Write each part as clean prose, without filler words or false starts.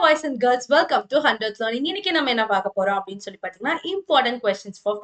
Boys and girls, welcome to 100th learning. இன்னைக்கு நம்ம என்ன பார்க்க போறோம் அப்படின்னு சொல்லி பார்த்தீங்கன்னா, important questions for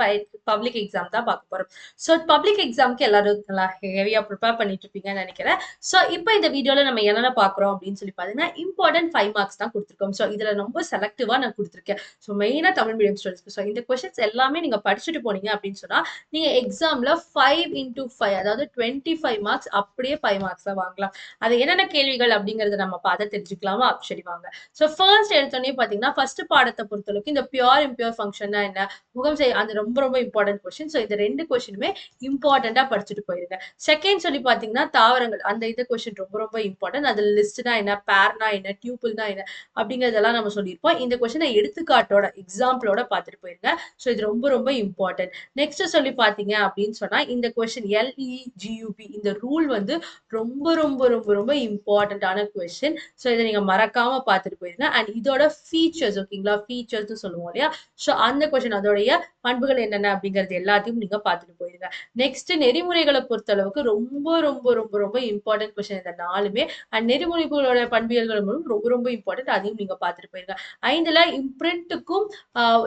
public exam தான் பார்க்க போறோம். ஸோ பப்ளிக் எக்ஸாம்க்கு எல்லாரும் நல்லா ஹெவியா ப்ரிப்பேர் பண்ணிட்டு இருப்பீங்கன்னு நினைக்கிறேன். ஸோ இப்போ இந்த வீடியோல நம்ம என்னென்ன பார்க்குறோம் அப்படின்னு சொல்லி பார்த்தீங்கன்னா, இம்பார்ட்டன்ட் 5 மார்க்ஸ் தான் கொடுத்துருக்கோம். ஸோ இதுல ரொம்ப செலக்டிவா நான் கொடுத்துருக்கேன். ஸோ மெயினா தமிழ் மீடியம் ஸ்டூடெண்ட்ஸ்க்கு. ஸோ இந்த கொஸ்டின்ஸ் எல்லாமே நீங்க படிச்சுட்டு போனீங்க அப்படின்னு சொன்னா, நீங்க எக்ஸாம்ல 5 into 5, அதாவது 25 மார்க்ஸ் அப்படியே 5 மார்க்ஸ்ல வாங்கலாம். அது என்னென்ன கேள்விகள் அப்படிங்கறத நம்ம பார்த்து தெரிஞ்சுக்கலாமா? சரி வாங்க. ஸோ ஃபர்ஸ்ட் எடுத்தோடனே பார்த்தீங்கன்னா, ஃபர்ஸ்ட் பாடத்தை பொறுத்தளவுக்கு இந்த பியூர் இம்பியூர் ஃபங்க்ஷன்னா என்ன, முகம் செய் அது ரொம்ப ரொம்ப இம்பார்ட்டன்ட் கொஸ்டின். ஸோ இந்த ரெண்டு கொஸ்டினுமே இம்பார்ட்டண்டா படிச்சுட்டு போயிருங்க. செகண்ட் சொல்லி பார்த்தீங்கன்னா, தாவரங்கள் அந்த இது கொஸ்டின் ரொம்ப ரொம்ப இம்பார்ட்டன்ட். அதுல லிஸ்ட்னா என்ன, பேர்னா என்ன, டியூபிள்னா என்ன அப்படிங்கறதெல்லாம் நம்ம சொல்லியிருப்போம். இந்த கொஸ்டினை எடுத்துக்காட்டோட எக்ஸாம்பிளோட பார்த்துட்டு போயிருங்க. ஸோ இது ரொம்ப ரொம்ப இம்பார்ட்டன்ட். நெக்ஸ்ட் சொல்லி பார்த்தீங்க அப்படின்னு சொன்னா, இந்த கொஸ்டின் LEGUP இந்த ரூல் வந்து ரொம்ப ரொம்ப ரொம்ப ரொம்ப இம்பார்ட்டன்டான கொஸ்டின். ஸோ இதை நீங்க மறக்காம பார்த்துட்டு போயிருங்க. அண்ட் இதோட ஃபீச்சர்ஸ், ஓகேங்களா, ஃபீச்சர்ஸ் சொல்லுவோம் இல்லையா. ஸோ அந்த கொஸ்டின் அதோடைய பண்புகள் என்னென்ன அப்படிங்கிறது எல்லாத்தையும் நீங்க பார்த்துட்டு போயிருங்க. நெக்ஸ்ட் நெறிமுறைகளை பொறுத்த அளவுக்கு ரொம்ப ரொம்ப ரொம்ப ரொம்ப இம்பார்ட்டன்ட் கொஸ்டின் இந்த நாலுமே. அண்ட் நெறிமுறைகளோட பண்பியல்களும் ரொம்ப ரொம்ப இம்பார்ட்டன்ட், அதையும் நீங்க பார்த்துட்டு போயிருங்க. ஐந்துல இம்ப்ரிண்ட்டுக்கும்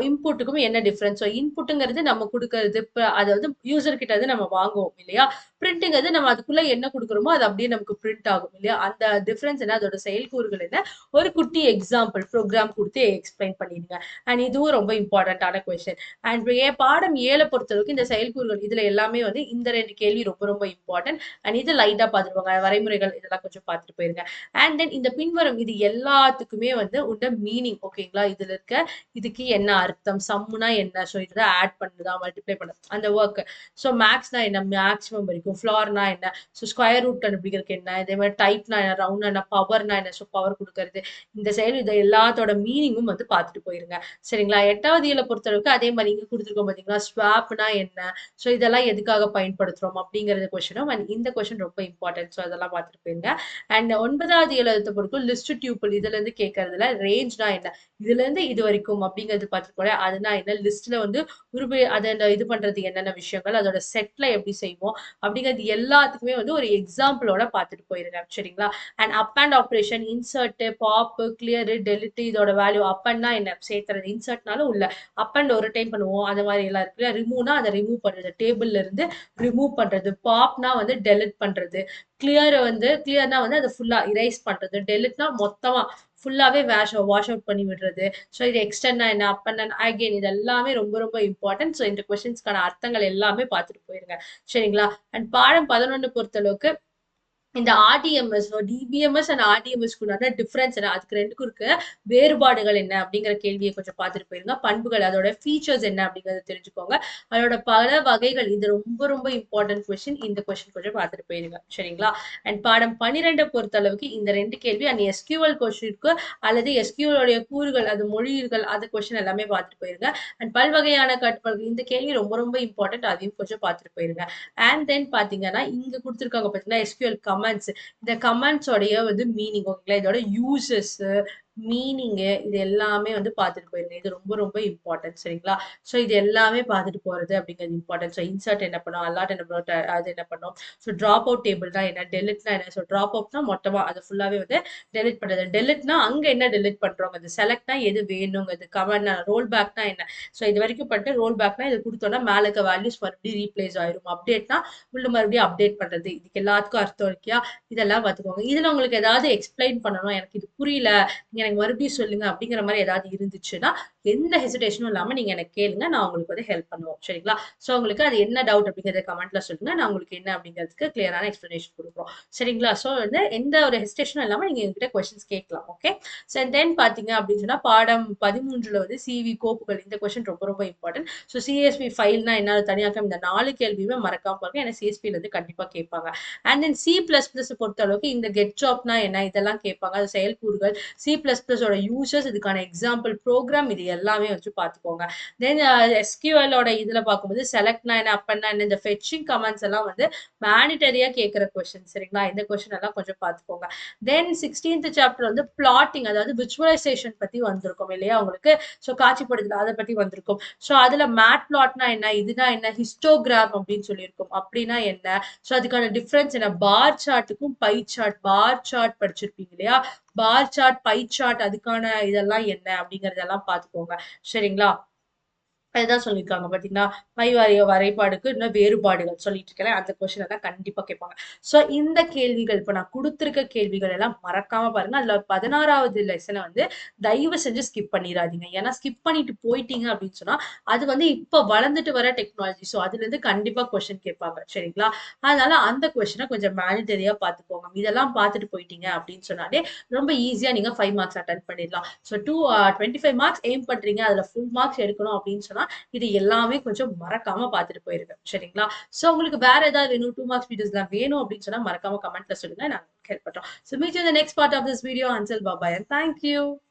இன்புட்டுக்கும் என்ன டிஃபரன்ஸ். ஸோ இன்புட்டுங்கிறது நம்ம கொடுக்கறது, அதாவது யூசர் கிட்ட இருந்து நம்ம வாங்குவோம் இல்லையா. பிரிண்ட்ங்கிறது நம்ம அதுக்குள்ள என்ன கொடுக்குறோமோ அது அப்படியே நமக்கு பிரிண்ட் ஆகும் இல்லையா. அந்த டிஃபரன்ஸ் என்ன, அதோட செயல்கூறுகள் என்ன, ஒரு குட்டி எக்ஸாம்பிள் ப்ரோக்ராம் கொடுத்து எக்ஸ்பிளைன் பண்ணிடுங்க. அண்ட் இதுவும் ரொம்ப இம்பார்ட்டன்டான கொஸ்டின். அண்ட் பாடம் 7 பொறுத்தளவுக்கு இந்த செயல்கூறுகள் இதுல எல்லாமே வந்து இந்த ரெண்டு கேள்வி ரொம்ப ரொம்ப இம்பார்ட்டன்ட். அண்ட் இது லைட்டா பார்த்துருவாங்க, வரைமுறைகள் இதெல்லாம் கொஞ்சம் பார்த்துட்டு போயிருங்க. அண்ட் தென் இந்த பின்வரும் இது எல்லாத்துக்குமே வந்து உண்ட மீனிங், ஓகேங்களா, இதுல இருக்க இதுக்கு என்ன அர்த்தம், சம்முனா என்ன, ஸோ இதுதான் ஆட் பண்ணுதா மல்டிப்ளை பண்ண அந்த ஒர்க். ஸோ மேக்ஸ்னா என்ன, மேக்ஸிமம் வரைக்கும், ஃப்ளார்னா என்ன, ஸோ ஸ்கொயர் ரூட் கண்டுபிடிக்கிறதுக்கு என்ன, இதே மாதிரி டைப்னா என்ன, ரவுண்ட்னா என்ன, பவர்னா என்ன, ஸோ பவர் கொடுக்கறது, இந்த செயல் இதை எல்லாத்தோட மீனிங்கும் வந்து பார்த்துட்டு போயிருங்க. சரிங்களா. எட்டாவது இயலை பொறுத்தளவுக்கு அதே மாதிரி இங்க கொடுத்துருக்கோம் பாத்தீங்களா, ஸ்வாப்னா என்ன, ஸோ இதெல்லாம் எதுக்காக பயன்படுத்துறோம் அப்படிங்கறது கொஸ்டினும். அண்ட் இந்த கொஸ்டின் ரொம்ப இம்பார்ட்டன்ட். ஸோ அதெல்லாம் பார்த்துட்டு போயிருங்க. அண்ட் 9வது இயலத்தை பொறுக்கும் லிஸ்ட் டியூபிள் இதுல இருந்து கேட்கறதுல ரேஞ்ச்னா என்ன, இதுல இருந்து இது வரைக்கும் அப்படிங்கிறது பார்த்துட்டு போல, அதுனா என்ன, லிஸ்ட்ல வந்து அதை இது பண்றது என்னென்ன விஷயங்கள், அதோட செட்ல எப்படி செய்வோம் அப்படிங்கிறது எல்லாத்துக்குமே வந்து ஒரு எக்ஸாம்பிளோட பார்த்துட்டு போயிருங்க. சரிங்களா. And up and operation, insert, pop, clear, delete, இதோட வேல்யூ. அப் அண்ட்னா என்ன, சேர்த்துறது, இன்சர்ட்னாலும் உள்ள அப் அண்ட் ஒரு டைம் பண்ணுவோம், அந்த மாதிரி எல்லாம் இருக்குல்ல. ரிமூவ்னா அதை ரிமூவ் பண்றது, டேபிள்ல இருந்து ரிமூவ் பண்றது. பாப்னா வந்து டெலிட் பண்றது. கிளியர்னா வந்து அதை ஃபுல்லா இரேஸ் பண்றது. டெலிட்னா மொத்தமா ஃபுல்லாவே வாஷ் அவுட் பண்ணி விடுறது. ஸோ இது எக்ஸ்டென்ட்னா என்ன, அப் அண்ட் அகைன், இது எல்லாமே ரொம்ப ரொம்ப இம்பார்ட்டன்ட். ஸோ இந்த கொஸ்டின்ஸ்க்கான அர்த்தங்கள் எல்லாமே பார்த்துட்டு போயிருங்க. சரிங்களா. அண்ட் பாடம் 11 பொறுத்தளவுக்கு இந்த ஆர்டிஎம்எஸ், டிபிஎம்எஸ் அண்ட் ஆர்டிஎம்எஸ் குள்ளான டிஃபரன்ஸ் என்ன, அதுக்கு ரெண்டுக்கும் இருக்க வேறுபாடுகள் என்ன அப்படிங்கிற கேள்வியை கொஞ்சம் பார்த்துட்டு போயிருங்க. பண்புகள், அதோட ஃபீச்சர்ஸ் என்ன அப்படிங்கறத தெரிஞ்சுக்கோங்க. அதோட பல வகைகள், இது ரொம்ப ரொம்ப இம்பார்ட்டன்ட் கொஸ்டின். இந்த கொஸ்டின் கொஞ்சம் பார்த்துட்டு போயிருங்க. சரிங்களா. அண்ட் பாடம் 12 பொறுத்த அளவுக்கு இந்த ரெண்டு கேள்வி அண்ட் எஸ்கியூஎல் கொஸ்டினுக்கு அல்லது எஸ்கியூஎல் கூறுகள், அது மொழிகள், அது கொஸ்டின் எல்லாமே பார்த்துட்டு போயிருங்க. அண்ட் பல்வகையான கட்டுப்பாடுகள், இந்த கேள்வி ரொம்ப ரொம்ப இம்பார்ட்டன்ட், அதையும் கொஞ்சம் பார்த்துட்டு போயிருங்க. அண்ட் தென் பாத்தீங்கன்னா இங்க கொடுத்துருக்காங்க பாத்தீங்கன்னா எஸ்கியூஎல் கமெண்ட்ஸ். இந்த கமெண்ட்ஸோடைய வந்து மீனிங், ஓகேங்களா, இதோட யூசஸ், மீனிங், இது எல்லாமே வந்து பார்த்துட்டு போயிருங்க. இது ரொம்ப ரொம்ப இம்பார்ட்டன்ட். சரிங்களா. ஸோ இது எல்லாமே பார்த்துட்டு போறது அப்படிங்கிறது இம்பார்ட்டன்ட். ஸோ இன்சர்ட் என்ன பண்ணும், அல்லாட் என்ன பண்ணும், அது என்ன பண்ணும், ஸோ ட்ராப் அவுட் டேபிள்னா என்ன, டெலிட்னா என்ன. ஸோ ட்ராப் அவுட்னா மொத்தமா அது ஃபுல்லாவே வந்து டெலிட் பண்றது. டெலிட்னா அங்க என்ன டெலிட் பண்றோங்க, அது செலக்ட்னா எது வேணுங்கிறது. கமெண்ட்னா ரோல் பேக்னா என்ன, ஸோ இது வரைக்கும் பண்ணிட்டு ரோல் பேக்னா இது கொடுத்தோம்னா மேல இருக்க வேல்யூஸ் மறுபடியும் ரீப்ளேஸ் ஆயிரும். அப்டேட்னா உள்ள மறுபடியும் அப்டேட் பண்றது. இதுக்கு எல்லாத்துக்கும் அர்த்தம் இருக்கியா, இதெல்லாம் பார்த்துக்கோங்க. இதுல உங்களுக்கு ஏதாவது எக்ஸ்பிளைன் பண்ணணும், எனக்கு இது புரியல, நீங்க எனக்கு மறுபடியும் சொல்லுங்க அப்படிங்கிற மாதிரி ஏதாவது இருந்துச்சுன்னா எந்த ஹெசிடேஷனும் இல்லாம நீங்க எனக்கு கேளுங்க, நான் உங்களுக்கு வந்து ஹெல்ப் பண்ணுவோம். சரிங்களா. சோ உங்களுக்கு அது என்ன டவுட் அப்படிங்கறத கமெண்ட்ல சொல்லுங்க, நான் உங்களுக்கு என்ன அப்படிங்கிறதுக்கு கிளியரான எக்ஸ்பிளனேஷன் கொடுக்குறோம். சரிங்களா. சோ வந்து எந்த ஒரு ஹெசிடேஷனும் இல்லாம நீங்க என்கிட்ட கொஸ்டின்ஸ் கேட்கலாம். ஓகே. சோ தென் பாத்தீங்க அப்படின்னு சொன்னா பாடம் 13ல வந்து சிவி கோப்புகள், இந்த கொஸ்டின் ரொம்ப ரொம்ப இம்பார்ட்டன்ட். ஸோ சிஎஸ்பி ஃபைல்னா என்ன, தனியாக்கம், இந்த 4 கேள்வியுமே மறக்காம பாருங்க, ஏன்னா சிஎஸ்பில இருந்து கண்டிப்பா கேட்பாங்க. And then C plus plus பொறுத்த அளவுக்கு இந்த கெட் ஜாப்னா என்ன, இதெல்லாம் கேட்பாங்க. அது செயல்கூறுகள், சி பிளஸ் பிளஸோட யூசர்ஸ், இதுக்கான எக்ஸாம்பிள் ப்ரோக்ராம், இது எல்லாமே வச்சு பார்த்துக்கோங்க. தென் எஸ்கியூஎலோட இதுல பார்க்கும்போது செலக்ட்னா என்ன, அப்பன்னா என்ன, இந்த ஃபெச்சிங் கமெண்ட்ஸ் எல்லாம் வந்து மேனிட்டரியா கேட்கிற கொஸ்டின். சரிங்களா. இந்த கொஸ்டின் எல்லாம் கொஞ்சம் பார்த்துக்கோங்க. தென் 16th சாப்டர் வந்து பிளாட்டிங், அதாவது விஜுவலைசேஷன் பத்தி வந்திருக்கும் இல்லையா உங்களுக்கு. ஸோ காட்சிப்படுத்தல் அதை பத்தி வந்திருக்கும். ஸோ அதுல மேட் பிளாட்னா என்ன, இதுனா என்ன, ஹிஸ்டோகிராம் அப்படின்னு சொல்லியிருக்கும், அப்படின்னா என்ன, ஸோ அதுக்கான டிஃபரன்ஸ் என்ன, பார் சார்ட்டுக்கும் பை சார்ட். பார் சார்ட் படிச்சிருப்பீங்க இல்லையா, பார் சார்ட், பை சார்ட் அதுக்கான இதெல்லாம் என்ன அப்படிங்கறதெல்லாம் பாத்துக்கோங்க. சரிங்களா? அதுதான் சொல்லியிருக்காங்க பாத்தீங்களா? மைவாரிய வரைபாடுக்கு இன்னும் வேறுபாடுகள் சொல்லிட்டு இருக்கேன். அந்த கொஸ்டின் எல்லாம் கண்டிப்பா கேட்பாங்க. சோ இந்த கேள்விகள் இப்ப நான் குடுத்திருக்க கேள்விகள் எல்லாம் மறக்காம பாருங்க. அதுல 16வது லெசன வந்து தயவு செஞ்சு ஸ்கிப் பண்ணிராதீங்க. ஏன்னா ஸ்கிப் பண்ணிட்டு போயிட்டீங்க அப்படின்னு சொன்னா, அது வந்து இப்ப வளர்ந்துட்டு வர டெக்னாலஜி. சோ அதுலருந்து கண்டிப்பா கொஸ்டின் கேட்பாங்க. சரிங்களா? அதனால அந்த கொஸ்டின கொஞ்சம் மேனிட்டரியா பாத்துக்கோங்க. இதெல்லாம் பாத்துட்டு போயிட்டீங்க அப்படின்னு சொன்னாலே ரொம்ப ஈஸியா நீங்க 5 மார்க்ஸ் அட்டெண்ட் பண்ணிடலாம். சோ 25 மார்க்ஸ் எய்ம் பண்றீங்க. அதுல ஃபுல் மார்க்ஸ் எடுக்கணும் அப்படின்னு சொன்னா இது எல்லாமே கொஞ்சம் மறக்காம பார்த்துட்டு போயிருங்க. சரிங்களா? சோ உங்களுக்கு வேற ஏதாவது வேணும், 2 மார்க்ஸ் வீடியோஸ்லாம் வேணும் அப்படின்னு சொன்னா மறக்காம கமெண்ட்ல சொல்லுங்க. நாங்க ஹெல்ப் பண்றோம். So meet you in the next part of this video. Until bye bye and thank you.